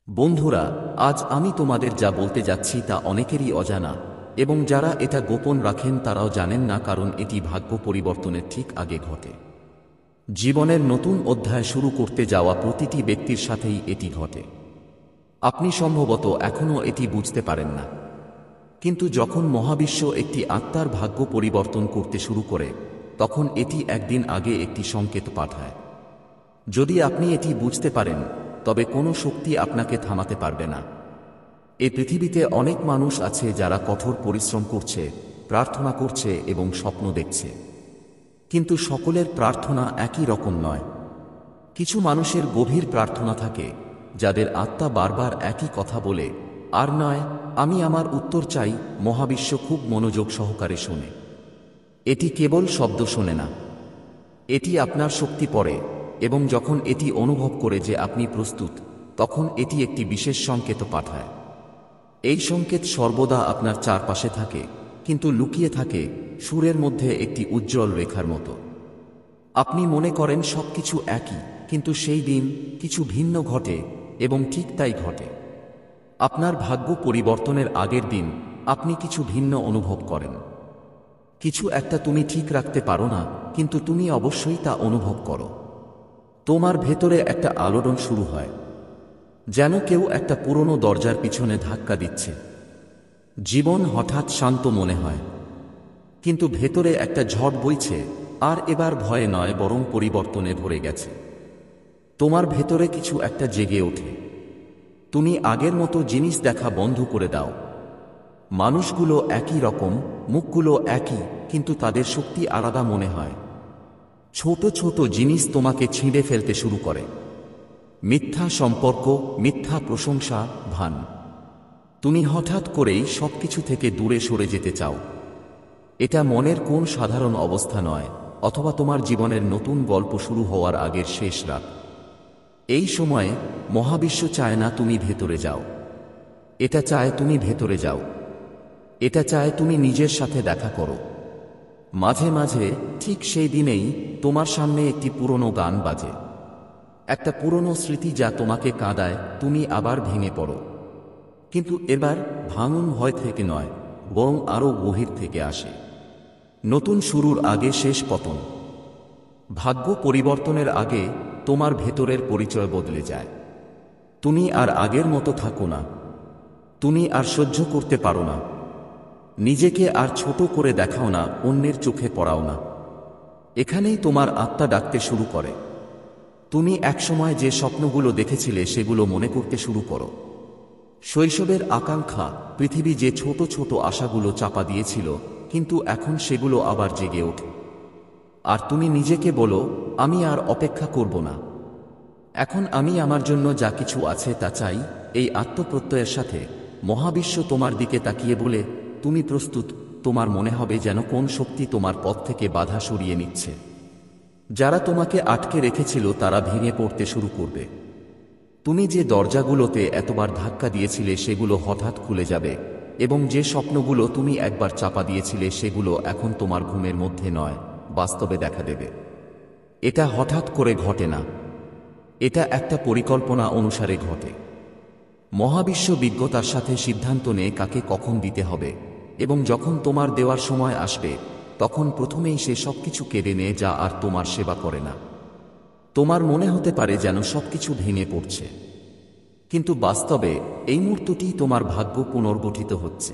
বন্ধুরা, আজ আমি তোমাদের যা বলতে যাচ্ছি তা অনেকেরই অজানা, এবং যারা এটা গোপন রাখেন তারাও জানেন না, কারণ এটি ভাগ্য পরিবর্তনের ঠিক আগে ঘটে। জীবনের নতুন অধ্যায় শুরু করতে যাওয়া প্রতিটি ব্যক্তির সাথেই এটি ঘটে। আপনি সম্ভবত এখনও এটি বুঝতে পারেন না, কিন্তু যখন মহাবিশ্ব একটি আত্মার ভাগ্য পরিবর্তন করতে শুরু করে, তখন এটি একদিন আগে একটি সংকেত পাঠায়। যদি আপনি এটি বুঝতে পারেন, তবে কোনো শক্তি আপনাকে থামাতে পারবে না। এই পৃথিবীতে অনেক মানুষ আছে যারা কঠোর পরিশ্রম করছে, প্রার্থনা করছে এবং স্বপ্ন দেখছে, কিন্তু সকলের প্রার্থনা একই রকম নয়। কিছু মানুষের গভীর প্রার্থনা থাকে, যাদের আত্মা বারবার একই কথা বলে, আর নয়, আমি আমার উত্তর চাই। মহাবিশ্ব খুব মনোযোগ সহকারে শোনে। এটি কেবল শব্দ শোনে না, এটি আপনার শক্তি পড়ে, এবং যখন এটি অনুভব করে যে আপনি প্রস্তুত, তখন এটি একটি বিশেষ সংকেত পাঠায়। এই সংকেত সর্বদা আপনার চারপাশে থাকে, কিন্তু লুকিয়ে থাকে সুরের মধ্যে একটি উজ্জ্বল রেখার মতো। আপনি মনে করেন সবকিছু একই, কিন্তু সেই দিন কিছু ভিন্ন ঘটে, এবং ঠিক তাই ঘটে। আপনার ভাগ্য পরিবর্তনের আগের দিন আপনি কিছু ভিন্ন অনুভব করেন। কিছু একটা তুমি ঠিক রাখতে পারো না, কিন্তু তুমি অবশ্যই তা অনুভব করো। তোমার ভেতরে একটা আলোড়ন শুরু হয়, যেন কেউ একটা পুরনো দরজার পিছনে ধাক্কা দিচ্ছে। জীবন হঠাৎ শান্ত মনে হয়, কিন্তু ভেতরে একটা ঝড় বইছে, আর এবার ভয়ে নয় বরং পরিবর্তনে ভরে গেছে। তোমার ভেতরে কিছু একটা জেগে ওঠে। তুমি আগের মতো জিনিস দেখা বন্ধ করে দাও। মানুষগুলো একই রকম, মুখগুলো একই, কিন্তু তাদের শক্তি আলাদা মনে হয়। ছোট ছোট জিনিস তোমাকে ছিঁড়ে ফেলতে শুরু করে। মিথ্যা সম্পর্ক, মিথ্যা প্রশংসা, ভান। তুমি হঠাৎ করেই সবকিছু থেকে দূরে সরে যেতে চাও। এটা মনের কোন সাধারণ অবস্থা নয়, অথবা তোমার জীবনের নতুন গল্প শুরু হওয়ার আগের শেষ রাত। এই সময়ে মহাবিশ্ব চায় না তুমি ভেতরে যাও। এটা চায় তুমি ভেতরে যাও। এটা চায় তুমি নিজের সাথে দেখা করো। মাঝে মাঝে ঠিক সেই দিনেই তোমার সামনে একটি পুরনো গান বাজে, একটা পুরনো স্মৃতি যা তোমাকে কাঁদায়। তুমি আবার ভেঙে পড়ো, কিন্তু এবার ভাঙন ভয় থেকে নয়, বরং আরও গভীর থেকে আসে। নতুন শুরুর আগে শেষ পতন। ভাগ্য পরিবর্তনের আগে তোমার ভেতরের পরিচয় বদলে যায়। তুমি আর আগের মতো থাকো না। তুমি আর সহ্য করতে পারো না। নিজেকে আর ছোট করে দেখাও না, অন্যের চোখে পড়াও না। এখানেই তোমার আত্মা ডাকতে শুরু করে। তুমি একসময় যে স্বপ্নগুলো দেখেছিলে সেগুলো মনে করতে শুরু করো। শৈশবের আকাঙ্ক্ষা, পৃথিবী যে ছোট ছোট আশাগুলো চাপা দিয়েছিল, কিন্তু এখন সেগুলো আবার জেগে ওঠে। আর তুমি নিজেকে বলো, আমি আর অপেক্ষা করব না। এখন আমি আমার জন্য যা কিছু আছে তা চাই। এই আত্মপ্রত্যয়ের সাথে মহাবিশ্ব তোমার দিকে তাকিয়ে বলে, তুমি প্রস্তুত। তোমার মনে হবে যেন কোন শক্তি তোমার পথ থেকে বাধা সরিয়ে নিচ্ছে। যারা তোমাকে আটকে রেখেছিল তারা ভেঙে পড়তে শুরু করবে। তুমি যে দরজাগুলোতে এতবার ধাক্কা দিয়েছিলে সেগুলো হঠাৎ খুলে যাবে, এবং যে স্বপ্নগুলো তুমি একবার চাপা দিয়েছিলে সেগুলো এখন তোমার ঘুমের মধ্যে নয়, বাস্তবে দেখা দেবে। এটা হঠাৎ করে ঘটে না, এটা একটা পরিকল্পনা অনুসারে ঘটে। মহাবিশ্ব বিজ্ঞতার সাথে সিদ্ধান্ত নেয় কাকে কখন দিতে হবে, এবং যখন তোমার দেওয়ার সময় আসবে, তখন প্রথমেই সে সবকিছু কেড়ে নেয় যা আর তোমার সেবা করে না। তোমার মনে হতে পারে যেন সবকিছু ভেঙে পড়ছে, কিন্তু বাস্তবে এই মুহূর্তটি তোমার ভাগ্য পুনর্গঠিত হচ্ছে।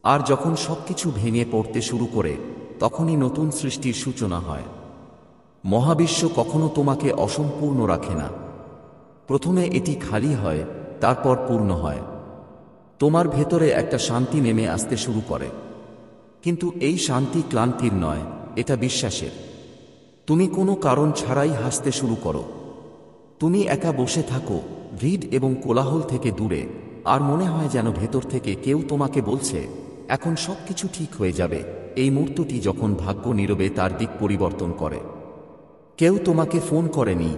আর যখন সবকিছু ভেঙে পড়তে শুরু করে, তখনই নতুন সৃষ্টির সূচনা হয়। মহাবিশ্ব কখনো তোমাকে অসম্পূর্ণ রাখে না। প্রথমে এটি খালি হয়, তারপর পূর্ণ হয়। তোমার ভেতরে একটা শান্তি নেমে আসতে শুরু করে, কিন্তু এই শান্তি ক্লান্তির নয়, এটা বিশ্বাসের। তুমি কোনো কারণ ছাড়াই হাসতে শুরু করো। তুমি একা বসে থাকো, ভিড় এবং কোলাহল থেকে দূরে, আর মনে হয় যেন ভেতর থেকে কেউ তোমাকে বলছে, এখন সবকিছু ঠিক হয়ে যাবে। এই মুহূর্তটি যখন ভাগ্য নীরবে তার দিক পরিবর্তন করে। কেউ তোমাকে ফোন করেনি,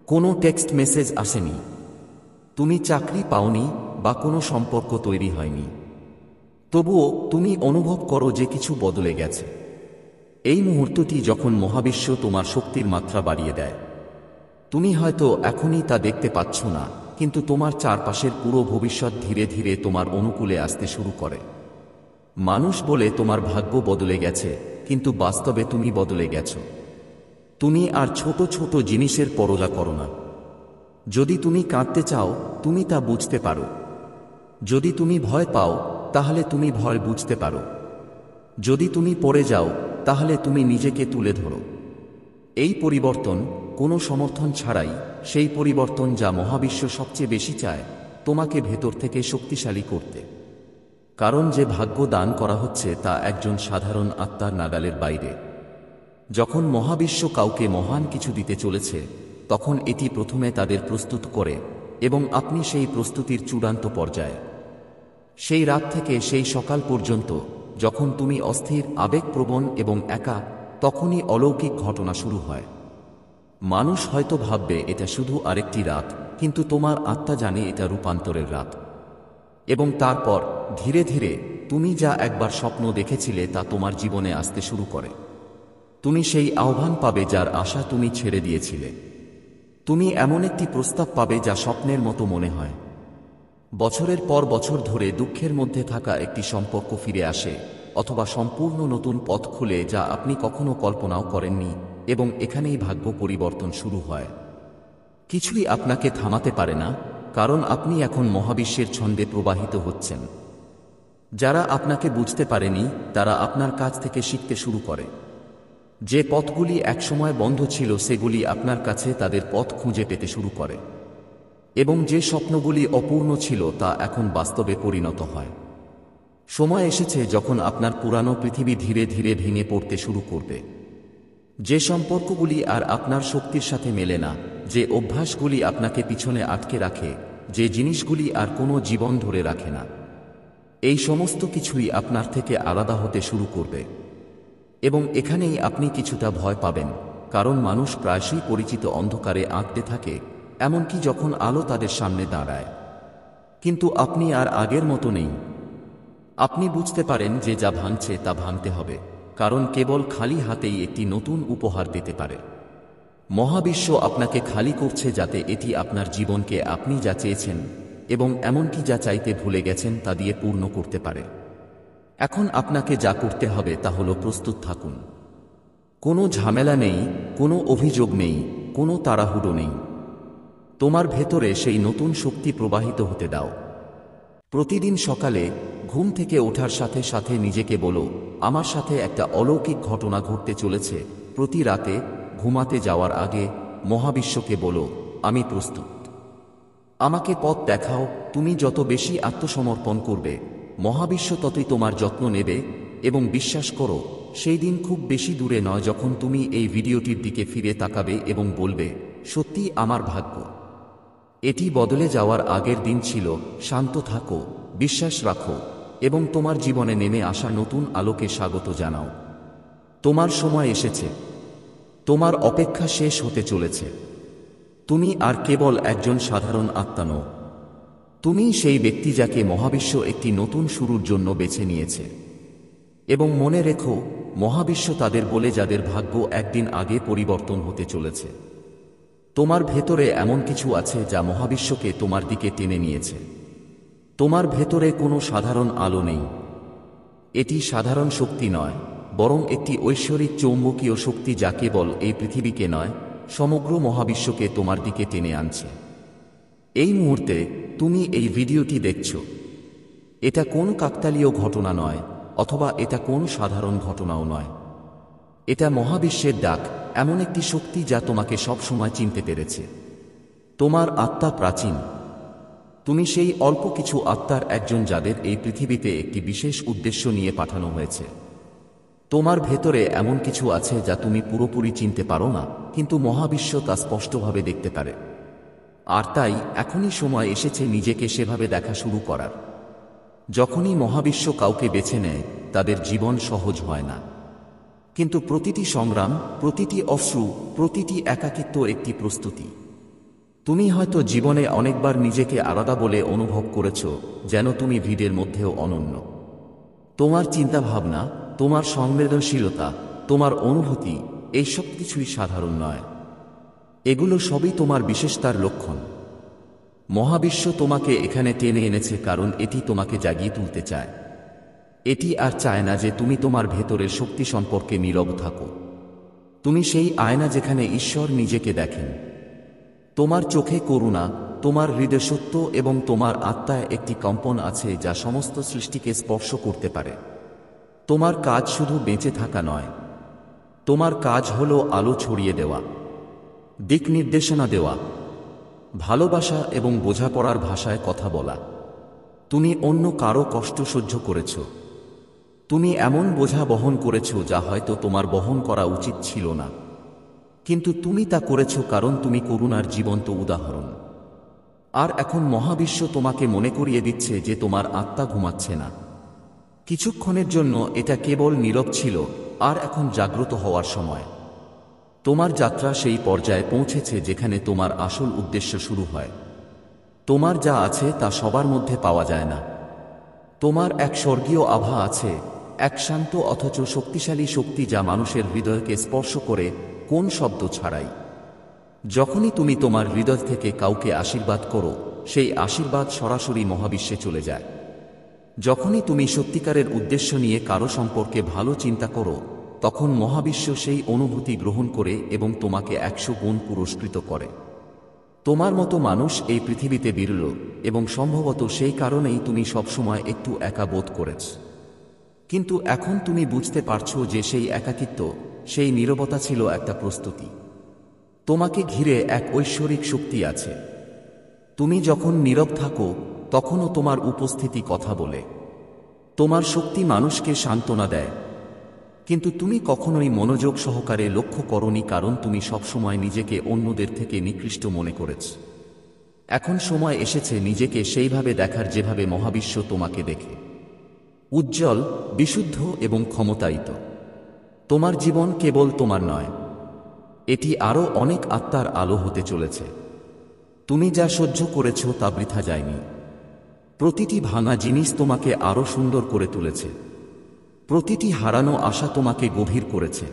কোনো টেক্সট মেসেজ আসেনি, তুমি চাকরি পাওনি, বা কোনো সম্পর্ক তৈরি হয়নি। তবুও তুমি অনুভব করো যে কিছু বদলে গেছে। এই মুহূর্তটি যখন মহাবিশ্ব তোমার শক্তির মাত্রা বাড়িয়ে দেয়। তুমি হয়তো এখনই তা দেখতে পাচ্ছ না, কিন্তু তোমার চারপাশের পুরো ভবিষ্যৎ ধীরে ধীরে তোমার অনুকূলে আসতে শুরু করে। মানুষ বলে তোমার ভাগ্য বদলে গেছে, কিন্তু বাস্তবে তুমি বদলে গেছো। তুমি আর ছোট ছোট জিনিসের পরোয়া করো না। যদি তুমি কাঁদতে চাও, তুমি তা বুঝতে পারো। যদি তুমি ভয় পাও, তাহলে তুমি ভয় বুঝতে পারো। যদি তুমি পড়ে যাও, তাহলে তুমি নিজেকে তুলে ধরো। এই পরিবর্তন কোনো সমর্থন ছাড়াই, সেই পরিবর্তন যা মহাবিশ্ব সবচেয়ে বেশি চায়, তোমাকে ভেতর থেকে শক্তিশালী করতে। কারণ যে ভাগ্য দান করা হচ্ছে তা একজন সাধারণ আত্মার নাগালের বাইরে। যখন মহাবিশ্ব কাউকে মহান কিছু দিতে চলেছে, তখন এটি প্রথমে তাদের প্রস্তুত করে, এবং আপনি সেই প্রস্তুতির চূড়ান্ত পর্যায়ে। সেই রাত থেকে সেই সকাল পর্যন্ত, যখন তুমি অস্থির, আবেগপ্রবণ এবং একা, তখনই অলৌকিক ঘটনা শুরু হয়। মানুষ হয়তো ভাববে এটা শুধু আরেকটি রাত, কিন্তু তোমার আত্মা জানে এটা রূপান্তরের রাত। এবং তারপর ধীরে ধীরে তুমি যা একবার স্বপ্ন দেখেছিলে তা তোমার জীবনে আসতে শুরু করে। তুমি সেই আহ্বান পাবে যার আশা তুমি ছেড়ে দিয়েছিলে। তুমি এমন একটি প্রস্তাব পাবে যা স্বপ্নের মতো মনে হয়। বছরের পর বছর ধরে দুঃখের মধ্যে থাকা একটি সম্পর্ক ফিরে আসে, অথবা সম্পূর্ণ নতুন পথ খুলে যা আপনি কখনো কল্পনাও করেননি, এবং এখানেই ভাগ্য পরিবর্তন শুরু হয়। কিছুই আপনাকে থামাতে পারে না, কারণ আপনি এখন মহাবিশ্বের ছন্দে প্রবাহিত হচ্ছেন। যারা আপনাকে বুঝতে পারেনি, তারা আপনার কাছ থেকে শিখতে শুরু করে। যে পথগুলি একসময় বন্ধ ছিল সেগুলি আপনার কাছে তাদের পথ খুঁজে পেতে শুরু করে। এবং যে স্বপ্নগুলি অপূর্ণ ছিল তা এখন বাস্তবে পরিণত হয়। সময় এসেছে যখন আপনার পুরানো পৃথিবী ধীরে ধীরে ভেঙে পড়তে শুরু করবে। যে সম্পর্কগুলি আর আপনার শক্তির সাথে মেলে না, যে অভ্যাসগুলি আপনাকে পিছনে আটকে রাখে, যে জিনিসগুলি আর কোনো জীবন ধরে রাখে না, এই সমস্ত কিছুই আপনার থেকে আলাদা হতে শুরু করবে। এবং এখানেই আপনি কিছুটা ভয় পাবেন, কারণ মানুষ প্রায়শই পরিচিত অন্ধকারে আঁকতে থাকে, এমনকি যখন আলো তাদের সামনে দাঁড়ায়। কিন্তু আপনি আর আগের মতো নেই। আপনি বুঝতে পারেন যে যা ভাঙছে তা ভাঙতে হবে, কারণ কেবল খালি হাতেই একটি নতুন উপহার দিতে পারে। মহাবিশ্ব আপনাকে খালি করছে যাতে এটি আপনার জীবনকে আপনি যা চেয়েছেন এবং এমনকি যা চাইতে ভুলে গেছেন তা দিয়ে পূর্ণ করতে পারে। এখন আপনাকে যা করতে হবে তা হলো প্রস্তুত থাকুন। কোনো ঝামেলা নেই, কোনো অভিযোগ নেই, কোনো তাড়াহুড়ো নেই। তোমার ভেতরে সেই নতুন শক্তি প্রবাহিত হতে দাও। প্রতিদিন সকালে ঘুম থেকে ওঠার সাথে সাথে নিজেকে বলো, আমার সাথে একটা অলৌকিক ঘটনা ঘটতে চলেছে। প্রতি রাতে ঘুমাতে যাওয়ার আগে মহাবিশ্বকে বলো, আমি প্রস্তুত। আমাকে পথ দেখাও। তুমি যত বেশি আত্মসমর্পণ করবে, মহাবিশ্ব ততই তোমার যত্ন নেবে। এবং বিশ্বাস করো, সেই দিন খুব বেশি দূরে নয় যখন তুমি এই ভিডিওটির দিকে ফিরে তাকাবে এবং বলবে, সত্যি আমার ভাগ্য। এটি বদলে যাওয়ার আগের দিন ছিল। শান্ত থাকো, বিশ্বাস রাখো, এবং তোমার জীবনে নেমে আসা নতুন আলোকে স্বাগত জানাও। তোমার সময় এসেছে। তোমার অপেক্ষা শেষ হতে চলেছে। তুমি আর কেবল একজন সাধারণ আত্মা নও। তুমি সেই ব্যক্তি যাকে মহাবিশ্ব একটি নতুন শুরুর জন্য বেছে নিয়েছে। এবং মনে রেখো, মহাবিশ্ব তাদের বলে যাদের ভাগ্য একদিন আগে পরিবর্তন হতে চলেছে। তোমার ভেতরে এমন কিছু আছে যা মহাবিশ্বকে তোমার দিকে টেনে নিয়েছে। তোমার ভেতরে কোনো সাধারণ আলো নেই। এটি সাধারণ শক্তি নয়, বরং একটি ঐশ্বরিক চৌম্বকীয় শক্তি যা কেবল এই পৃথিবীকে নয়, সমগ্র মহাবিশ্বকে তোমার দিকে টেনে আনছে। এই মুহূর্তে তুমি এই ভিডিওটি দেখছো। এটা কোন কাকতালীয় ঘটনা নয়, অথবা এটা কোন সাধারণ ঘটনাও নয়। এটা মহাবিশ্বের ডাক, এমন একটি শক্তি যা তোমাকে সবসময় চিনতে পেরেছে। তোমার আত্মা প্রাচীন। তুমি সেই অল্প কিছু আত্মার একজন যাদের এই পৃথিবীতে একটি বিশেষ উদ্দেশ্য নিয়ে পাঠানো হয়েছে। তোমার ভেতরে এমন কিছু আছে যা তুমি পুরোপুরি চিনতে পারো না, কিন্তু মহাবিশ্ব তা স্পষ্টভাবে দেখতে পারে। আর তাই এখনই সময় এসেছে নিজেকে সেভাবে দেখা শুরু করার। যখনই মহাবিশ্ব কাউকে বেছে নেয়, তাদের জীবন সহজ হয় না। কিন্তু প্রতিটি সংগ্রাম, প্রতিটি অশ্রু, প্রতিটি একাকিত্ব একটি প্রস্তুতি। তুমি হয়তো জীবনে অনেকবার নিজেকে আলাদা বলে অনুভব করেছ, যেন তুমি ভিড়ের মধ্যেও অনন্য। তোমার চিন্তাভাবনা, তোমার সংবেদনশীলতা, তোমার অনুভূতি, এই সব কিছুই সাধারণ নয়। এগুলো সবই তোমার বিশেষতার লক্ষণ। মহাবিশ্ব তোমাকে এখানে টেনে এনেছে কারণ এটি তোমাকে জাগিয়ে তুলতে চায়। এটি আর চায় না যে তুমি তোমার ভেতরের শক্তি সম্পর্কে নীরব থাকো। তুমি সেই আয়না যেখানে ঈশ্বর নিজেকে দেখেন। তোমার চোখে করুণা, তোমার হৃদয়ে সত্য এবং তোমার আত্মায় একটি কম্পন আছে যা সমস্ত সৃষ্টিকে স্পর্শ করতে পারে। তোমার কাজ শুধু বেঁচে থাকা নয়, তোমার কাজ হলো আলো ছড়িয়ে দেওয়া, দিক নির্দেশনা দেওয়া, ভালোবাসা এবং বোঝাপড়ার ভাষায় কথা বলা। তুমি অন্য কারো কষ্ট সহ্য করেছ। তুমি এমন বোঝা বহন করেছ যা হয়তো তোমার বহন করা উচিত ছিল না, কিন্তু তুমি তা করেছ কারণ তুমি করুণার জীবন্ত উদাহরণ। আর এখন মহাবিশ্ব তোমাকে মনে করিয়ে দিচ্ছে যে তোমার আত্মা ঘুমাচ্ছে না। কিছুক্ষণের জন্য এটা কেবল নীরব ছিল, আর এখন জাগ্রত হওয়ার সময়। তোমার যাত্রা সেই পর্যায়ে পৌঁছেছে যেখানে তোমার আসল উদ্দেশ্য শুরু হয়। তোমার যা আছে তা সবার মধ্যে পাওয়া যায় না। তোমার এক স্বর্গীয় আভা আছে, এক শান্ত অথচ শক্তিশালী শক্তি যা মানুষের হৃদয়কে স্পর্শ করে কোন শব্দ ছাড়াই। যখনই তুমি তোমার হৃদয় থেকে কাউকে আশীর্বাদ করো, সেই আশীর্বাদ সরাসরি মহাবিশ্বে চলে যায়। যখনই তুমি সত্যিকারের উদ্দেশ্য নিয়ে কারো সম্পর্কে ভালো চিন্তা করো, তখন মহাবিশ্ব সেই অনুভূতি গ্রহণ করে এবং তোমাকে 100 গুণ পুরস্কৃত করে। তোমার মতো মানুষ এই পৃথিবীতে বিরল, এবং সম্ভবত সেই কারণেই তুমি সবসময় একটু একা বোধ করেছ। কিন্তু এখন তুমি বুঝতে পারছো যে সেই একাকিত্ব, সেই নীরবতা ছিল একটা প্রস্তুতি। তোমাকে ঘিরে এক ঐশ্বরিক শক্তি আছে। তুমি যখন নীরব থাকো, তখনও তোমার উপস্থিতি কথা বলে। তোমার শক্তি মানুষকে সান্ত্বনা দেয়, কিন্তু তুমি কখনোই মনোযোগ সহকারে লক্ষ্য করনি কারণ তুমি সবসময় নিজেকে অন্যদের থেকে নিকৃষ্ট মনে করেছ। এখন সময় এসেছে নিজেকে সেইভাবে দেখার যেভাবে মহাবিশ্ব তোমাকে দেখে। উজ্জ্বল, বিশুদ্ধ এবং ক্ষমতায়িত। তোমার জীবন কেবল তোমার নয়, এটি আরও অনেক আত্মার আলো হতে চলেছে। তুমি যা সহ্য করেছ তা বৃথা যায়নি। প্রতিটি ভাঙা জিনিস তোমাকে আরও সুন্দর করে তুলেছে। প্রতিটি হারানো আশা তোমাকে গভীর করেছে।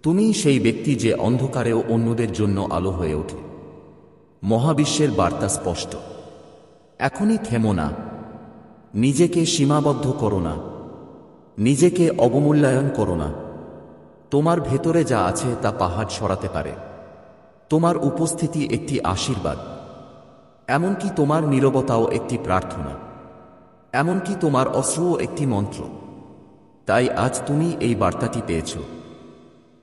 তুমি সেই ব্যক্তি যে অন্ধকারেও অন্যদের জন্য আলো হয়ে ওঠে। মহাবিশ্বের বার্তা স্পষ্ট। এখনই থেমো না। নিজেকে সীমাবদ্ধ করো না। নিজেকে অবমূল্যায়ন করো না। তোমার ভেতরে যা আছে তা পাহাড় সরাতে পারে। তোমার উপস্থিতি একটি আশীর্বাদ। এমনকি তোমার নীরবতাও একটি প্রার্থনা। এমনকি তোমার অশ্রুও একটি মন্ত্র। তাই আজ তুমি এই বার্তাটি পেয়েছ,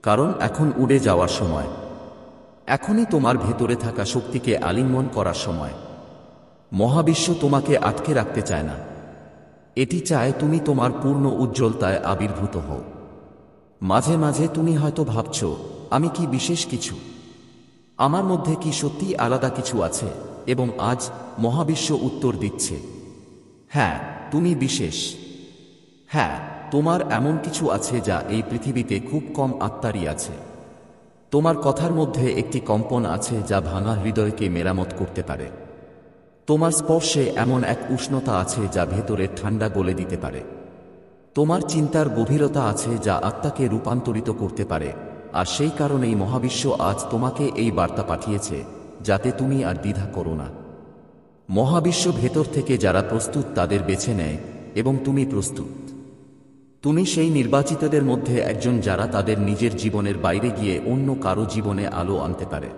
কারণ এখন উড়ে যাওয়ার সময়। এখনই তোমার ভেতরে থাকা শক্তিকে আলিঙ্গন করার সময়। মহাবিশ্ব তোমাকে আটকে রাখতে চায় না। এটি চায় তুমি তোমার পূর্ণ উজ্জ্বলতায় আবির্ভূত হও। মাঝে মাঝে তুমি হয়তো ভাবছ, আমি কি বিশেষ কিছু? আমার মধ্যে কি সত্যিই আলাদা কিছু আছে? এবং আজ মহাবিশ্ব উত্তর দিচ্ছে, হ্যাঁ, তুমি বিশেষ। হ্যাঁ, তোমার এমন কিছু আছে যা এই পৃথিবীতে খুব কম আত্মারই আছে। তোমার কথার মধ্যে একটি কম্পন আছে যা ভাঙা হৃদয়কে মেরামত করতে পারে। তোমার স্পর্শে এমন এক উষ্ণতা আছে যা ভেতরের ঠান্ডা গলে দিতে পারে। তোমার চিন্তার গভীরতা আছে যা আত্মাকে রূপান্তরিত করতে পারে। আর সেই কারণেই মহাবিশ্ব আজ তোমাকে এই বার্তা পাঠিয়েছে, যাতে তুমি আর দ্বিধা করো না। মহাবিশ্ব ভেতর থেকে যারা প্রস্তুত তাদের বেছে নেয়, এবং তুমি প্রস্তুত। তুমি সেই নির্বাচিতদের মধ্যে একজন যারা তাদের নিজের জীবনের বাইরে গিয়ে অন্য কারো জীবনে আলো আনতে পারে।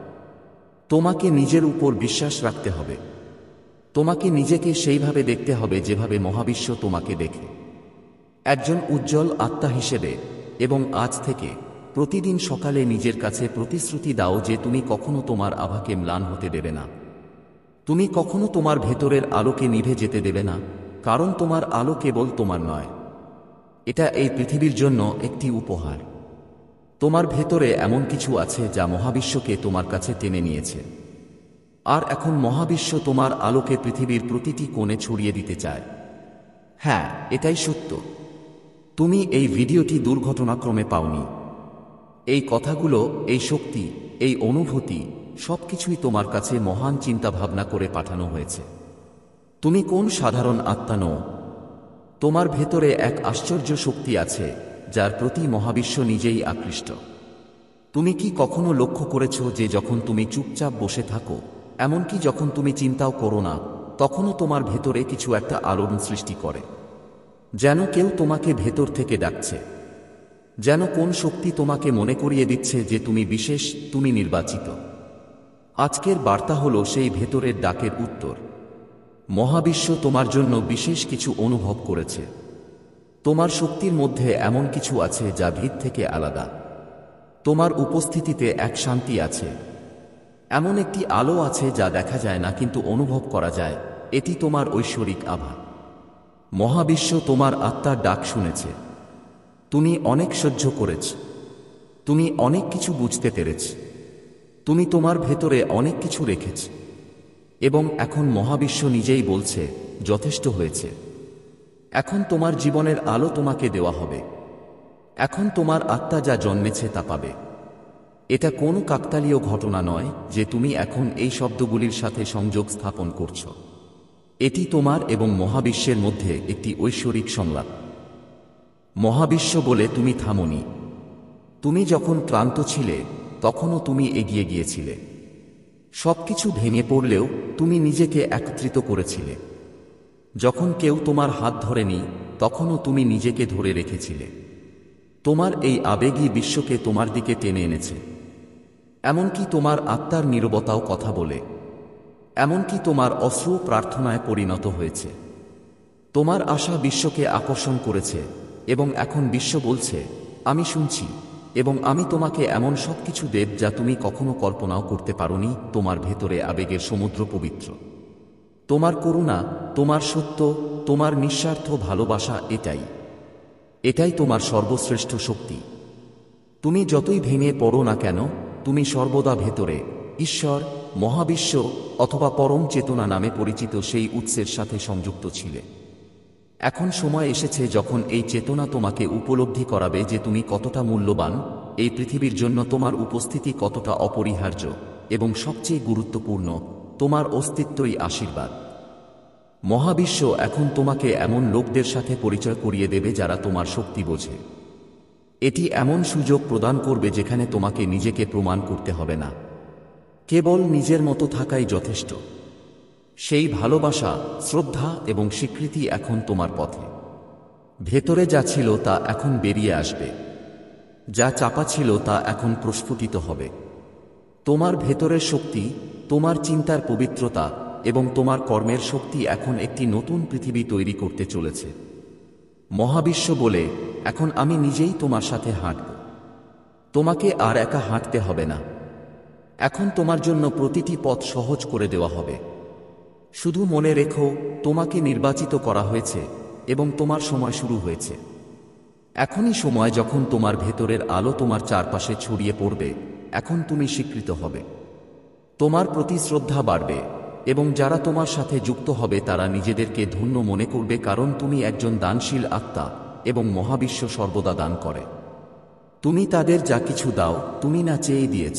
তোমাকে নিজের উপর বিশ্বাস রাখতে হবে। তোমাকে নিজেকে সেইভাবে দেখতে হবে যেভাবে মহাবিশ্ব তোমাকে দেখে, একজন উজ্জ্বল আত্মা হিসেবে। এবং আজ থেকে প্রতিদিন সকালে নিজের কাছে প্রতিশ্রুতি দাও যে তুমি কখনো তোমার আভাকে ম্লান হতে দেবে না। তুমি কখনো তোমার ভেতরের আলোকে নিভে যেতে দেবে না, কারণ তোমার আলো কেবল তোমার নয়, এটা এই পৃথিবীর জন্য একটি উপহার। তোমার ভেতরে এমন কিছু আছে যা মহাবিশ্বকে তোমার কাছে টেনে নিয়েছে। আর এখন মহাবিশ্ব তোমার আলোকে পৃথিবীর প্রতিটি কোণে ছড়িয়ে দিতে চায়। হ্যাঁ, এটাই সত্য। তুমি এই ভিডিওটি দুর্ঘটনাক্রমে পাওনি। এই কথাগুলো, এই শক্তি, এই অনুভূতি সবকিছুই তোমার কাছে মহান চিন্তাভাবনা করে পাঠানো হয়েছে। তুমি কোন সাধারণ আত্মা নও। তোমার ভেতরে এক আশ্চর্য শক্তি আছে যার প্রতি মহাবিশ্ব নিজেই আকৃষ্ট। তুমি কি কখনো লক্ষ্য করেছ যে যখন তুমি চুপচাপ বসে থাকো, এমনকি যখন তুমি চিন্তাও করো না, তখনও তোমার ভেতরে কিছু একটা আলোড়ন সৃষ্টি করে। যেন কেউ তোমাকে ভেতর থেকে ডাকছে, যেন কোন শক্তি তোমাকে মনে করিয়ে দিচ্ছে যে তুমি বিশেষ, তুমি নির্বাচিত। আজকের বার্তা হলো সেই ভেতরের ডাকের উত্তর। মহাবিশ্ব তোমার জন্য বিশেষ কিছু অনুভব করেছে। তোমার শক্তির মধ্যে এমন কিছু আছে যা ভিত থেকে আলাদা। তোমার উপস্থিতিতে এক শান্তি আছে, এমন একটি আলো আছে যা দেখা যায় না কিন্তু অনুভব করা যায়। এটি তোমার ঐশ্বরিক আভা। মহাবিশ্ব তোমার আত্মার ডাক শুনেছে। তুমি অনেক সহ্য করেছ, তুমি অনেক কিছু বুঝতে পেরেছ, তুমি তোমার ভেতরে অনেক কিছু রেখেছ, এবং এখন মহাবিশ্ব নিজেই বলছে যথেষ্ট হয়েছে। এখন তোমার জীবনের আলো তোমাকে দেওয়া হবে। এখন তোমার আত্মা যা জন্মেছে তা পাবে। এটা কোনো কাকতালীয় ঘটনা নয় যে তুমি এখন এই শব্দগুলির সাথে সংযোগ স্থাপন করছ। এটি তোমার এবং মহাবিশ্বের মধ্যে একটি ঐশ্বরিক সংলাপ। মহাবিশ্ব বলে তুমি থামোনি। তুমি যখন ক্লান্ত ছিলে তখনও তুমি এগিয়ে গিয়েছিলে। সবকিছু ভেঙে পড়লেও তুমি নিজেকে একত্রিত করেছিলে। যখন কেউ তোমার হাত ধরেনি তখনও তুমি নিজেকে ধরে রেখেছিলে। তোমার এই আবেগী বিশ্বকে তোমার দিকে টেনে এনেছে। এমনকি তোমার আত্মার নীরবতাও কথা বলে। এমনকি তোমার অশ্রু প্রার্থনায় পরিণত হয়েছে। তোমার আশা বিশ্বকে আকর্ষণ করেছে, এবং এখন বিশ্ব বলছে আমি শুনছি, এবং আমি তোমাকে এমন সব কিছু দেব যা তুমি কখনো কল্পনাও করতে পারোনি। তোমার ভেতরে আবেগের সমুদ্র পবিত্র। তোমার করুণা, তোমার সত্য, তোমার নিঃস্বার্থ ভালোবাসা, এটাই তোমার সর্বশ্রেষ্ঠ শক্তি। তুমি যতই ভেঙে পড়ো না কেন, তুমি সর্বদা ভেতরে ঈশ্বর, মহাবিশ্ব অথবা পরম চেতনা নামে পরিচিত সেই উৎসের সাথে সংযুক্ত ছিলে। এখন সময় এসেছে যখন এই চেতনা তোমাকে উপলব্ধি করাবে যে তুমি কতটা মূল্যবান, এই পৃথিবীর জন্য তোমার উপস্থিতি কতটা অপরিহার্য, এবং সবচেয়ে গুরুত্বপূর্ণ, তোমার অস্তিত্বই আশীর্বাদ। মহাবিশ্ব এখন তোমাকে এমন লোকদের সাথে পরিচয় করিয়ে দেবে যারা তোমার শক্তি বোঝে। এটি এমন সুযোগ প্রদান করবে যেখানে তোমাকে নিজেকে প্রমাণ করতে হবে না, কেবল নিজের মতো থাকাই যথেষ্ট। সেই ভালোবাসা, শ্রদ্ধা এবং স্বীকৃতি এখন তোমার পথে। ভেতরে যা ছিল তা এখন বেরিয়ে আসবে, যা চাপা ছিল তা এখন প্রস্ফুটিত হবে। তোমার ভেতরের শক্তি, তোমার চিন্তার পবিত্রতা এবং তোমার কর্মের শক্তি এখন একটি নতুন পৃথিবী তৈরি করতে চলেছে। মহাবিশ্ব বলে, এখন আমি নিজেই তোমার সাথে হাঁটব। তোমাকে আর একা হাঁটতে হবে না। এখন তোমার জন্য প্রতিটি পথ সহজ করে দেওয়া হবে। শুধু মনে রেখো, তোমাকে নির্বাচিত করা হয়েছে এবং তোমার সময় শুরু হয়েছে। এখনই সময় যখন তোমার ভেতরের আলো তোমার চারপাশে ছড়িয়ে পড়বে। এখন তুমি স্বীকৃত হবে, তোমার প্রতি শ্রদ্ধা বাড়বে, এবং যারা তোমার সাথে যুক্ত হবে তারা নিজেদেরকে ধন্য মনে করবে, কারণ তুমি একজন দানশীল আত্মা এবং মহাবিশ্ব সর্বদা দান করে। তুমি তাদের যা কিছু দাও, তুমি না চেয়ে দিয়েছ।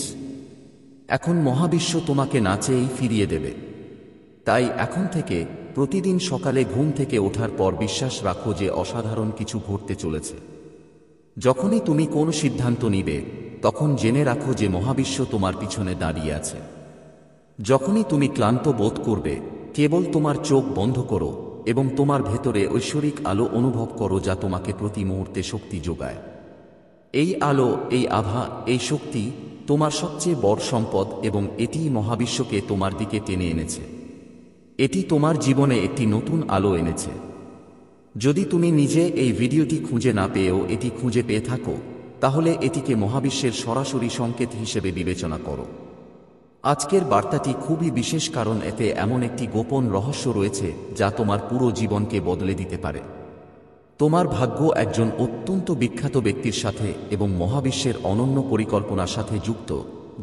এখন মহাবিশ্ব তোমাকে না চেয়েই ফিরিয়ে দেবে। তাই এখন থেকে প্রতিদিন সকালে ঘুম থেকে ওঠার পর বিশ্বাস রাখো যে অসাধারণ কিছু ঘটতে চলেছে। যখনই তুমি কোনো সিদ্ধান্ত নিবে, তখন জেনে রাখো যে মহাবিশ্ব তোমার পিছনে দাঁড়িয়ে আছে। যখনই তুমি ক্লান্ত বোধ করবে, কেবল তোমার চোখ বন্ধ করো এবং তোমার ভেতরে ঐশ্বরিক আলো অনুভব করো যা তোমাকে প্রতি মুহূর্তে শক্তি যোগায়। এই আলো, এই আভা, এই শক্তি তোমার সবচেয়ে বড় সম্পদ, এবং এটিই মহাবিশ্বকে তোমার দিকে টেনে এনেছে। এটি তোমার জীবনে একটি নতুন আলো এনেছে। যদি তুমি নিজে এই ভিডিওটি খুঁজে না পেয়েও এটি খুঁজে পেয়ে থাকো, তাহলে এটিকে মহাবিশ্বের সরাসরি সংকেত হিসেবে বিবেচনা করো। আজকের বার্তাটি খুবই বিশেষ, কারণ এতে এমন একটি গোপন রহস্য রয়েছে যা তোমার পুরো জীবনকে বদলে দিতে পারে। তোমার ভাগ্য একজন অত্যন্ত বিখ্যাত ব্যক্তির সাথে এবং মহাবিশ্বের অনন্য পরিকল্পনার সাথে যুক্ত,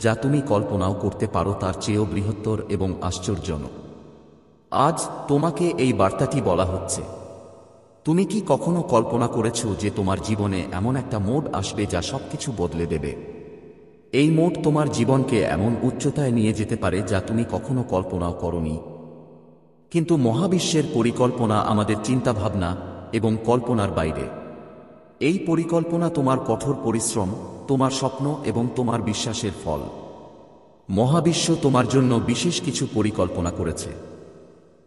যা তুমি কল্পনাও করতে পারো তার চেয়েও বৃহত্তর এবং আশ্চর্যজনক। আজ তোমাকে এই বার্তাটি বলা হচ্ছে। তুমি কি কখনো কল্পনা করেছ যে তোমার জীবনে এমন একটা মোড় আসবে যা সবকিছু বদলে দেবে? এই মোড় তোমার জীবনকে এমন উচ্চতায় নিয়ে যেতে পারে যা তুমি কখনো কল্পনাও করনি। কিন্তু মহাবিশ্বের পরিকল্পনা আমাদের চিন্তাভাবনা এবং কল্পনার বাইরে। এই পরিকল্পনা তোমার কঠোর পরিশ্রম, তোমার স্বপ্ন এবং তোমার বিশ্বাসের ফল। মহাবিশ্ব তোমার জন্য বিশেষ কিছু পরিকল্পনা করেছে,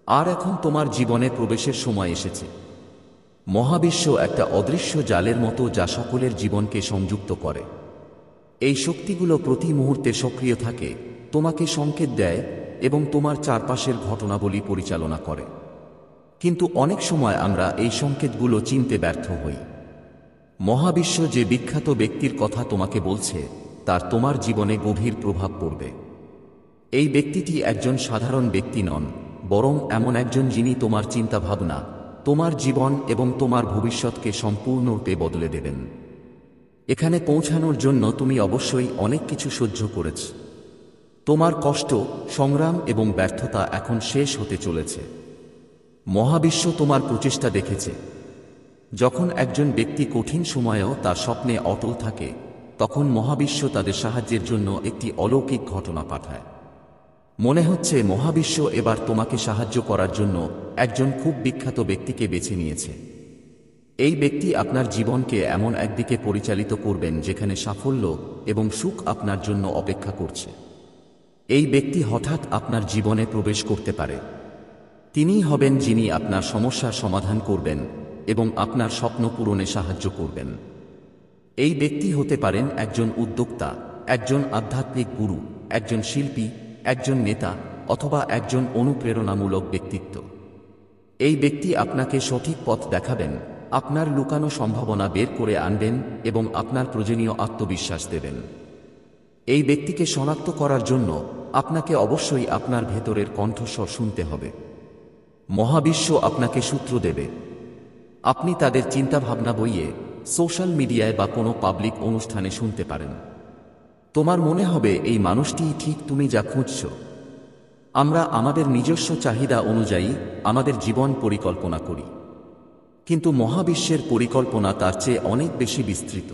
আর এখন তোমার জীবনে প্রবেশের সময় এসেছে। মহাবিশ্ব একটা অদৃশ্য জালের মতো যা সকলের জীবনকে সংযুক্ত করে। এই শক্তিগুলো প্রতি মুহূর্তে সক্রিয় থাকে, তোমাকে সংকেত দেয় এবং তোমার চারপাশের ঘটনাবলী পরিচালনা করে। কিন্তু অনেক সময় আমরা এই সংকেতগুলো চিনতে ব্যর্থ হই। মহাবিশ্ব যে বিখ্যাত ব্যক্তির কথা তোমাকে বলছে তার তোমার জীবনে গভীর প্রভাব পড়বে। এই ব্যক্তিটি একজন সাধারণ ব্যক্তি নন, বরং এমন একজন যিনি তোমার চিন্তাভাবনা, তোমার জীবন এবং তোমার ভবিষ্যৎকে সম্পূর্ণরূপে বদলে দেবেন। এখানে পৌঁছানোর জন্য তুমি অবশ্যই অনেক কিছু সহ্য করেছ। তোমার কষ্ট, সংগ্রাম এবং ব্যর্থতা এখন শেষ হতে চলেছে। মহাবিশ্ব তোমার প্রচেষ্টা দেখেছে। যখন একজন ব্যক্তি কঠিন সময়েও তার স্বপ্নে অটল থাকে, তখন মহাবিশ্ব তাদের সাহায্যের জন্য একটি অলৌকিক ঘটনা পাঠায়। মনে হচ্ছে মহাবিশ্ব এবার তোমাকে সাহায্য করার জন্য একজন খুব বিখ্যাত ব্যক্তিকে বেছে নিয়েছে। এই ব্যক্তি আপনার জীবনকে এমন একদিকে পরিচালিত করবেন যেখানে সাফল্য এবং সুখ আপনার জন্য অপেক্ষা করছে। এই ব্যক্তি হঠাৎ আপনার জীবনে প্রবেশ করতে পারে। তিনিই হবেন যিনি আপনার সমস্যার সমাধান করবেন এবং আপনার স্বপ্ন পূরণে সাহায্য করবেন। এই ব্যক্তি হতে পারেন একজন উদ্যোক্তা, একজন আধ্যাত্মিক গুরু, একজন শিল্পী, একজন নেতা অথবা একজন অনুপ্রেরণামূলক ব্যক্তিত্ব। এই ব্যক্তি আপনাকে সঠিক পথ দেখাবেন, আপনার লুকানো সম্ভাবনা বের করে আনবেন এবং আপনার প্রয়োজনীয় আত্মবিশ্বাস দেবেন। এই ব্যক্তিকে শনাক্ত করার জন্য আপনাকে অবশ্যই আপনার ভেতরের কণ্ঠস্বর শুনতে হবে। মহাবিশ্ব আপনাকে সূত্র দেবে। আপনি তাদের চিন্তাভাবনা বইয়ে, সোশ্যাল মিডিয়ায় বা কোনো পাবলিক অনুষ্ঠানে শুনতে পারেন। তোমার মনে হবে এই মানুষটিই ঠিক তুমি যা খুঁজছ। আমরা আমাদের নিজস্ব চাহিদা অনুযায়ী আমাদের জীবন পরিকল্পনা করি, কিন্তু মহাবিশ্বের পরিকল্পনা তার চেয়ে অনেক বেশি বিস্তৃত।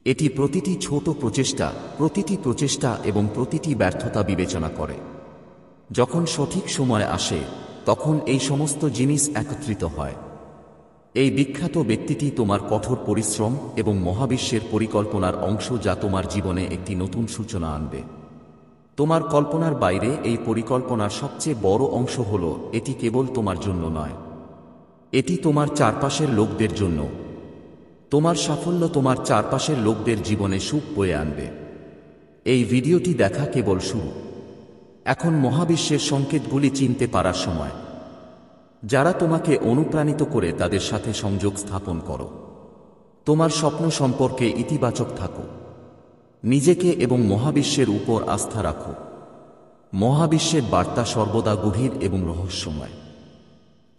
এটি প্রতিটি ছোট প্রচেষ্টা, প্রতিটি প্রচেষ্টা এবং প্রতিটি ব্যর্থতা বিবেচনা করে। যখন সঠিক সময় আসে তখন এই সমস্ত জিনিস একত্রিত হয়। এই বিখ্যাত ব্যক্তিটি তোমার কঠোর পরিশ্রম এবং মহাবিশ্বের পরিকল্পনার অংশ, যা তোমার জীবনে একটি নতুন সূচনা আনবে। তোমার কল্পনার বাইরে এই পরিকল্পনার সবচেয়ে বড় অংশ হল এটি কেবল তোমার জন্য নয়, এটি তোমার চারপাশের লোকদের জন্য। তোমার সাফল্য তোমার চারপাশের লোকদের জীবনে সুখ বয়ে আনবে। এই ভিডিওটি দেখা কেবল শুরু। এখন মহাবিশ্বের সংকেতগুলি চিনতে পারার সময়। যারা তোমাকে অনুপ্রাণিত করে তাদের সাথে সংযোগ স্থাপন করো। তোমার স্বপ্ন সম্পর্কে ইতিবাচক থাকো। নিজেকে এবং মহাবিশ্বের উপর আস্থা রাখো। মহাবিশ্বের বার্তা সর্বদা গভীর এবং রহস্যময়।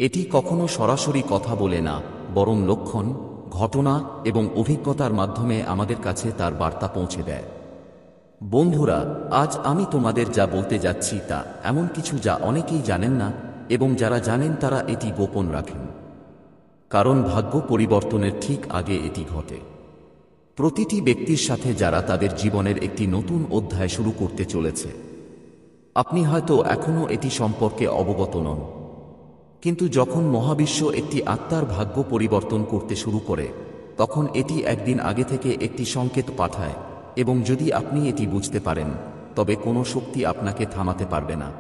এটি কখনো সরাসরি কথা বলে না, বরং লক্ষণ, ঘটনা এবং অভিজ্ঞতার মাধ্যমে আমাদের কাছে তার বার্তা পৌঁছে দেয়। বন্ধুরা, আজ আমি তোমাদের যা বলতে যাচ্ছি তা এমন কিছু যা অনেকেই জানেন না, এবং যারা জানেন তারা এটি গোপন রাখেন। কারণ ভাগ্য পরিবর্তনের ঠিক আগে এটি ঘটে। প্রতিটি ব্যক্তির সাথে যারা তাদের জীবনের একটি নতুন অধ্যায় শুরু করতে চলেছে। আপনি হয়তো এখনও এটি সম্পর্কে অবগত নন, কিন্তু যখন মহাবিশ্ব একটি আত্মার ভাগ্য পরিবর্তন করতে শুরু করে, তখন এটি একদিন আগে থেকে একটি সংকেত পাঠায়, এবং যদি আপনি এটি বুঝতে পারেন, তবে কোনো শক্তি আপনাকে থামাতে পারবে না।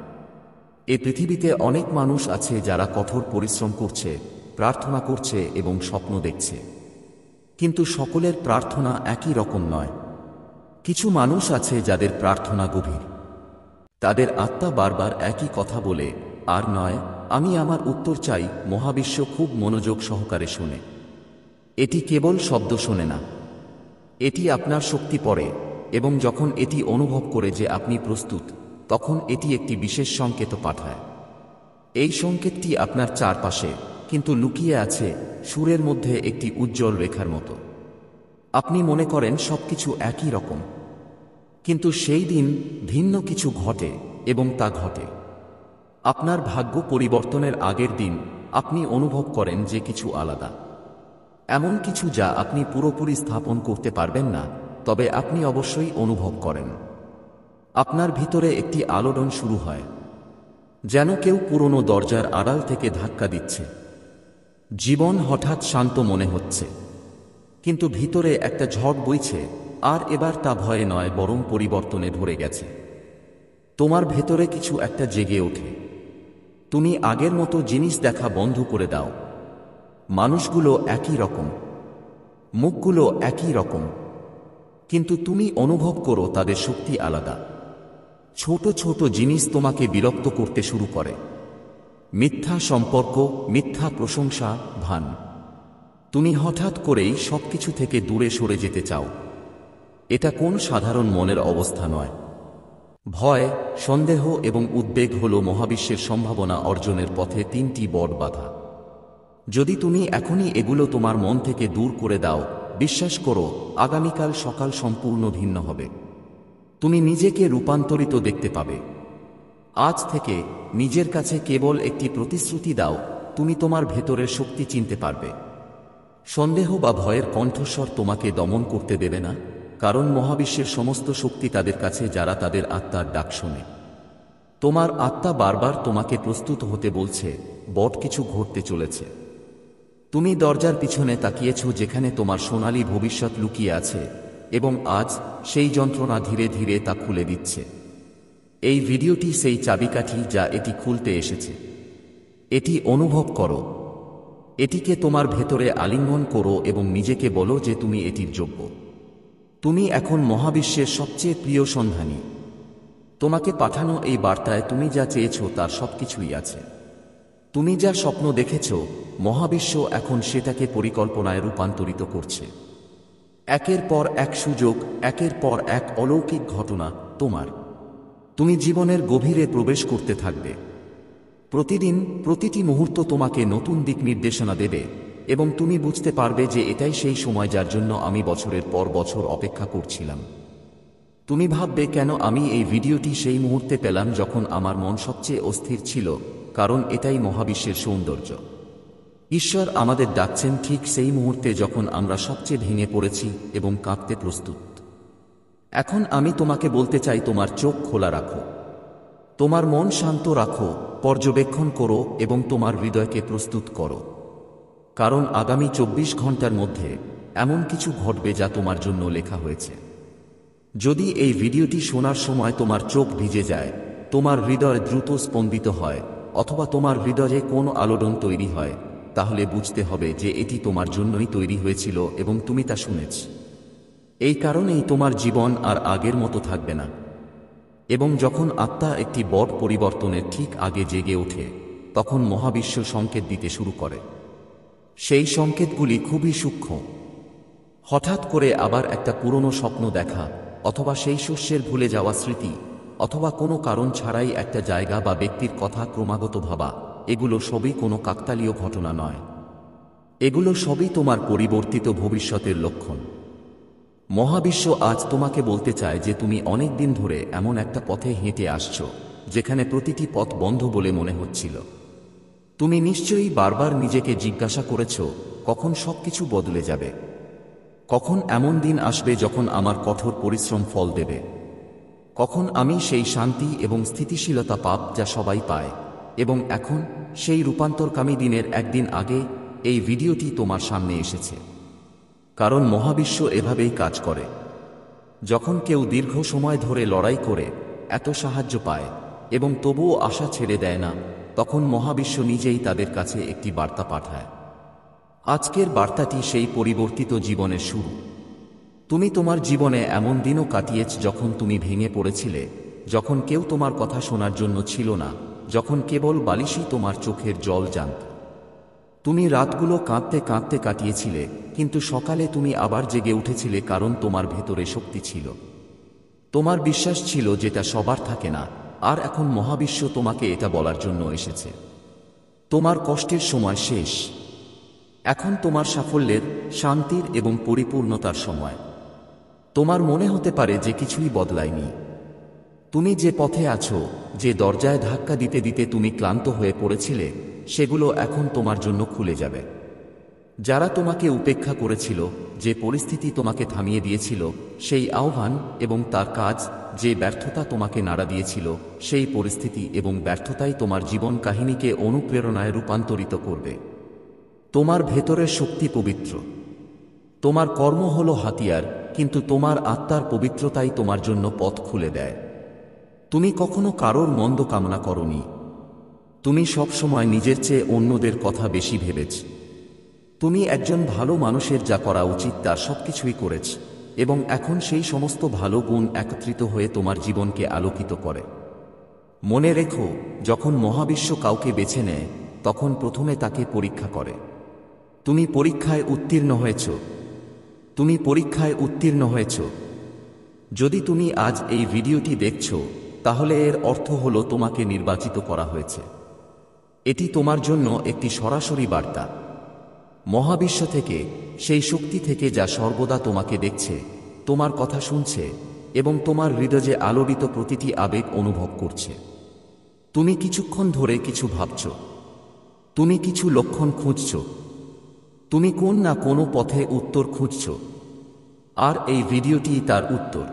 এই পৃথিবীতে অনেক মানুষ আছে যারা কঠোর পরিশ্রম করছে, প্রার্থনা করছে এবং স্বপ্ন দেখছে, কিন্তু সকলের প্রার্থনা একই রকম নয়। কিছু মানুষ আছে যাদের প্রার্থনা গভীর। তাদের আত্মা বারবার একই কথা বলে, আর নয়, আমি আমার উত্তর চাই। মহাবিশ্ব খুব মনোযোগ সহকারে শোনে। এটি কেবল শব্দ শোনে না, এটি আপনার শক্তি পড়ে, এবং যখন এটি অনুভব করে যে আপনি প্রস্তুত, তখন এটি একটি বিশেষ সংকেত পাঠায়। এই সংকেতটি আপনার চারপাশে, কিন্তু লুকিয়ে আছে সুরের মধ্যে একটি উজ্জ্বল রেখার মতো। আপনি মনে করেন সবকিছু একই রকম, কিন্তু সেই দিন ভিন্ন কিছু ঘটে, এবং তা ঘটে আপনার ভাগ্য পরিবর্তনের আগের দিন। আপনি অনুভব করেন যে কিছু আলাদা, এমন কিছু যা আপনি পুরোপুরি স্থাপন করতে পারবেন না, তবে আপনি অবশ্যই অনুভব করেন। আপনার ভিতরে একটি আলোড়ন শুরু হয়, যেন কেউ পুরনো দরজার আড়াল থেকে ধাক্কা দিচ্ছে। জীবন হঠাৎ শান্ত মনে হচ্ছে, কিন্তু ভিতরে একটা ঝড় বইছে, আর এবার তা ভয়ে নয় বরং পরিবর্তনে ভরে গেছে। তোমার ভেতরে কিছু একটা জেগে ওঠে। তুমি আগের মতো জিনিস দেখা বন্ধ করে দাও। মানুষগুলো একই রকম, মুখগুলো একই রকম, কিন্তু তুমি অনুভব করো তাদের শক্তি আলাদা। ছোট ছোট জিনিস তোমাকে বিরক্ত করতে শুরু করে। মিথ্যা সম্পর্ক, মিথ্যা প্রশংসা, ভান। তুমি হঠাৎ করেই সবকিছু থেকে দূরে সরে যেতে চাও। এটা কোন সাধারণ মনের অবস্থা নয়। ভয়, সন্দেহ এবং উদ্বেগ হল মহাবিশ্বের সম্ভাবনা অর্জনের পথে তিনটি বড় বাধা। যদি তুমি এখনই এগুলো তোমার মন থেকে দূর করে দাও, বিশ্বাস করো, আগামীকাল সকাল সম্পূর্ণ ভিন্ন হবে। তুমি নিজেকে রূপান্তরিত দেখতে পাবে। আজ থেকে নিজের কাছে কেবল একটি প্রতিশ্রুতি দাও, তুমি তোমার ভেতরের শক্তি চিনতে পারবে। সন্দেহ বা ভয়ের কণ্ঠস্বর তোমাকে দমন করতে দেবে না, কারণ মহাবিশ্বের সমস্ত শক্তি তাদের কাছে যারা তাদের আত্মার ডাক শোনে। তোমার আত্মা বারবার তোমাকে প্রস্তুত হতে বলছে, বড় কিছু ঘটতে চলেছে। তুমি দরজার পিছনে তাকিয়েছ যেখানে তোমার সোনালী ভবিষ্যৎ লুকিয়ে আছে, এবং আজ সেই যন্ত্রণা ধীরে ধীরে তা খুলে দিচ্ছে। এই ভিডিওটি সেই চাবিকাঠি যা এটি খুলতে এসেছে। এটি অনুভব করো, এটিকে তোমার ভেতরে আলিঙ্গন করো এবং নিজেকে বলো যে তুমি এটির যোগ্য। তুমি এখন মহাবিশ্বের সবচেয়ে প্রিয় সন্ধানী। তোমাকে পাঠানো এই বার্তায় তুমি যা চেয়েছ তার সবকিছুই আছে। তুমি যা স্বপ্ন দেখেছ, মহাবিশ্ব এখন সেটাকে পরিকল্পনায় রূপান্তরিত করছে। একের পর এক সুযোগ, একের পর এক অলৌকিক ঘটনা তোমার। তুমি জীবনের গভীরে প্রবেশ করতে থাকবে। প্রতিদিন, প্রতিটি মুহূর্ত তোমাকে নতুন দিক নির্দেশনা দেবে, এবং তুমি বুঝতে পারবে যে এটাই সেই সময় যার জন্য আমি বছরের পর বছর অপেক্ষা করছিলাম। তুমি ভাববে, কেন আমি এই ভিডিওটি সেই মুহূর্তে পেলাম যখন আমার মন সবচেয়ে অস্থির ছিল? কারণ এটাই মহাবিশ্বের সৌন্দর্য। ঈশ্বর আমাদের ডাকছেন ঠিক সেই মুহূর্তে যখন আমরা সবচেয়ে ভেঙে পড়েছি এবং কাঁদতে প্রস্তুত। এখন আমি তোমাকে বলতে চাই, তোমার চোখ খোলা রাখো, তোমার মন শান্ত রাখো, পর্যবেক্ষণ করো এবং তোমার হৃদয়কে প্রস্তুত করো। কারণ আগামী 24 ঘন্টার মধ্যে এমন কিছু ঘটবে যা তোমার জন্য লেখা হয়েছে। যদি এই ভিডিওটি শোনার সময় তোমার চোখ ভিজে যায়, তোমার হৃদয় দ্রুত স্পন্দিত হয়, অথবা তোমার হৃদয়ে কোনো আলোড়ন তৈরি হয়, তাহলে বুঝতে হবে যে এটি তোমার জন্যই তৈরি হয়েছিল এবং তুমি তা শুনেছ। এই কারণেই তোমার জীবন আর আগের মতো থাকবে না। এবং যখন আত্মা একটি বড় পরিবর্তনের ঠিক আগে জেগে ওঠে, তখন মহাবিশ্ব সংকেত দিতে শুরু করে। সেই সংকেতগুলি খুবই সূক্ষ্ম। হঠাৎ করে আবার একটা পুরনো স্বপ্ন দেখা, অথবা সেই শস্যের ভুলে যাওয়া স্মৃতি, অথবা কোনো কারণ ছাড়াই একটা জায়গা বা ব্যক্তির কথা ক্রমাগত ভাবা, এগুলো সবই কোনো কাকতালীয় ঘটনা নয়। এগুলো সবই তোমার পরিবর্তিত ভবিষ্যতের লক্ষণ। মহাবিশ্ব আজ তোমাকে বলতে চায় যে তুমি অনেক দিন ধরে এমন একটা পথে হেঁটে আসছো যেখানে প্রতিটি পথ বন্ধ বলে মনে হচ্ছিল। তুমি নিশ্চয়ই বারবার নিজেকে জিজ্ঞাসা করেছ, কখন সবকিছু বদলে যাবে? কখন এমন দিন আসবে যখন আমার কঠোর পরিশ্রম ফল দেবে? কখন আমি সেই শান্তি এবং স্থিতিশীলতা পাব যা সবাই পায়? এবং এখন সেই রূপান্তরকামী দিনের একদিন আগে এই ভিডিওটি তোমার সামনে এসেছে। কারণ মহাবিশ্ব এভাবেই কাজ করে। যখন কেউ দীর্ঘ সময় ধরে লড়াই করে এত সাহায্য পায় এবং তবুও আশা ছেড়ে দেয় না, তখন মহাবিশ্ব নিজেই তাদের কাছে একটি বার্তা পাঠায়। আজকের বার্তাটি সেই পরিবর্তিত জীবনের শুরু। তুমি তোমার জীবনে এমন দিনও কাটিয়েছ যখন তুমি ভেঙে পড়েছিলে, যখন কেউ তোমার কথা শোনার জন্য ছিল না, যখন কেবল বালিশই তোমার চোখের জল জানত। তুমি রাতগুলো কাঁদতে কাঁদতে কাটিয়েছিলে, কিন্তু সকালে তুমি আবার জেগে উঠেছিলে, কারণ তোমার ভেতরে শক্তি ছিল। তোমার বিশ্বাস ছিল যেটা সবার থাকে না, আর এখন মহাবিশ্ব তোমাকে এটা বলার জন্য এসেছে। তোমার কষ্টের সময় শেষ। এখন তোমার সাফল্যের, শান্তির এবং পরিপূর্ণতার সময়। তোমার মনে হতে পারে যে কিছুই বদলায়নি। তুমি যে পথে আছো, যে দরজায় ধাক্কা দিতে দিতে তুমি ক্লান্ত হয়ে পড়েছিলে, সেগুলো এখন তোমার জন্য খুলে যাবে। যারা তোমাকে উপেক্ষা করেছিল, যে পরিস্থিতি তোমাকে থামিয়ে দিয়েছিল, সেই আহ্বান এবং তার কাজ, যে ব্যর্থতা তোমাকে নাড়া দিয়েছিল, সেই পরিস্থিতি এবং ব্যর্থতাই তোমার জীবন কাহিনীকে অনুপ্রেরণায় রূপান্তরিত করবে। তোমার ভেতরের শক্তি পবিত্র। তোমার কর্ম হলো হাতিয়ার, কিন্তু তোমার আত্মার পবিত্রতাই তোমার জন্য পথ খুলে দেয়। তুমি কখনো কারোর মন্দ কামনা করনি। তুমি সব সময় নিজের চেয়ে অন্যদের কথা বেশি ভেবেছ। তুমি একজন ভালো মানুষের যা করা উচিত তার সবকিছুই করেছ, এবং এখন সেই সমস্ত ভালো গুণ একত্রিত হয়ে তোমার জীবনকে আলোকিত করে। মনে রেখো, যখন মহাবিশ্ব কাউকে বেছে নেয় তখন প্রথমে তাকে পরীক্ষা করে। তুমি পরীক্ষায় উত্তীর্ণ হয়েছ। তুমি পরীক্ষায় উত্তীর্ণ হয়েছ। যদি তুমি আজ এই ভিডিওটি দেখছ, তাহলে এর অর্থ হলো তোমাকে নির্বাচিত করা হয়েছে। এটি তোমার জন্য একটি সরাসরি বার্তা মহাবিশ্ব থেকে, সেই শক্তি থেকে যা সর্বদা তোমাকে দেখছে, তোমার কথা শুনছে এবং তোমার হৃদয়ে আলোড়িত প্রতিটি আবেগ অনুভব করছে। তুমি কিছুক্ষণ ধরে কিছু ভাবছ। তুমি কিছু লক্ষণ খুঁজছ। তুমি কোন না কোনো পথে উত্তর খুঁজছ। আর এই ভিডিওটি তার উত্তর।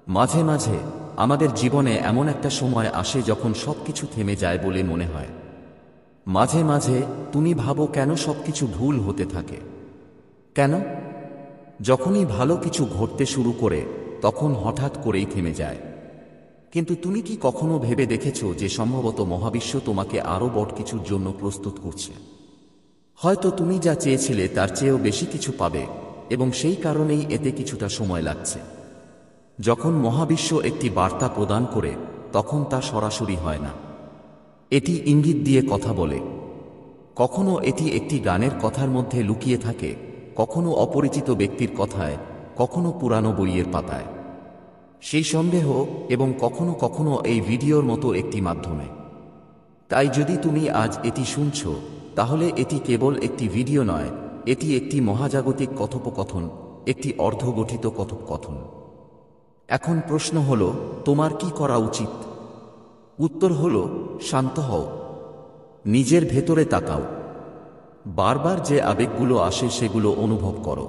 মাঝে মাঝে আমাদের জীবনে এমন একটা সময় আসে যখন সবকিছু থেমে যায় বলে মনে হয়। মাঝে মাঝে তুমি ভাবো কেন সবকিছু ভুল হতে থাকে। কেন? যখনই ভালো কিছু ঘটতে শুরু করে তখন হঠাৎ করেই থেমে যায়। কিন্তু তুমি কি কখনো ভেবে দেখেছো যে সম্ভবত মহাবিশ্ব তোমাকে আরও বড় কিছুর জন্য প্রস্তুত করছে? হয়তো তুমি যা চেয়েছিলে তার চেয়েও বেশি কিছু পাবে, এবং সেই কারণেই এতে কিছুটা সময় লাগছে। যখন মহাবিশ্ব একটি বার্তা প্রদান করে তখন তা সরাসরি হয় না। এটি ইঙ্গিত দিয়ে কথা বলে। কখনো এটি একটি গানের কথার মধ্যে লুকিয়ে থাকে, কখনো অপরিচিত ব্যক্তির কথায়, কখনো পুরানো বইয়ের পাতায়, সেই সন্দেহ, এবং কখনো কখনো এই ভিডিওর মতো একটি মাধ্যমে। তাই যদি তুমি আজ এটি শুনছ, তাহলে এটি কেবল একটি ভিডিও নয়, এটি একটি মহাজাগতিক কথোপকথন, একটি অর্ধগঠিত কথোপকথন। এখন প্রশ্ন হল, তোমার কি করা উচিত? উত্তর হল, শান্ত হও। নিজের ভেতরে তাকাও। বারবার যে আবেগগুলো আসে সেগুলো অনুভব করো।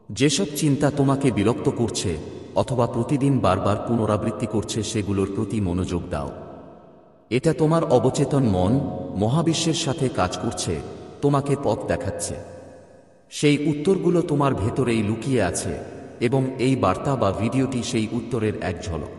যেসব চিন্তা তোমাকে বিরক্ত করছে অথবা প্রতিদিন বারবার পুনরাবৃত্তি করছে সেগুলোর প্রতি মনোযোগ দাও। এটা তোমার অবচেতন মন মহাবিশ্বের সাথে কাজ করছে, তোমাকে পথ দেখাচ্ছে। সেই উত্তরগুলো তোমার ভেতরেই লুকিয়ে আছে, এবং এই বার্তা বা ভিডিওটি সেই উত্তরের এক ঝলক।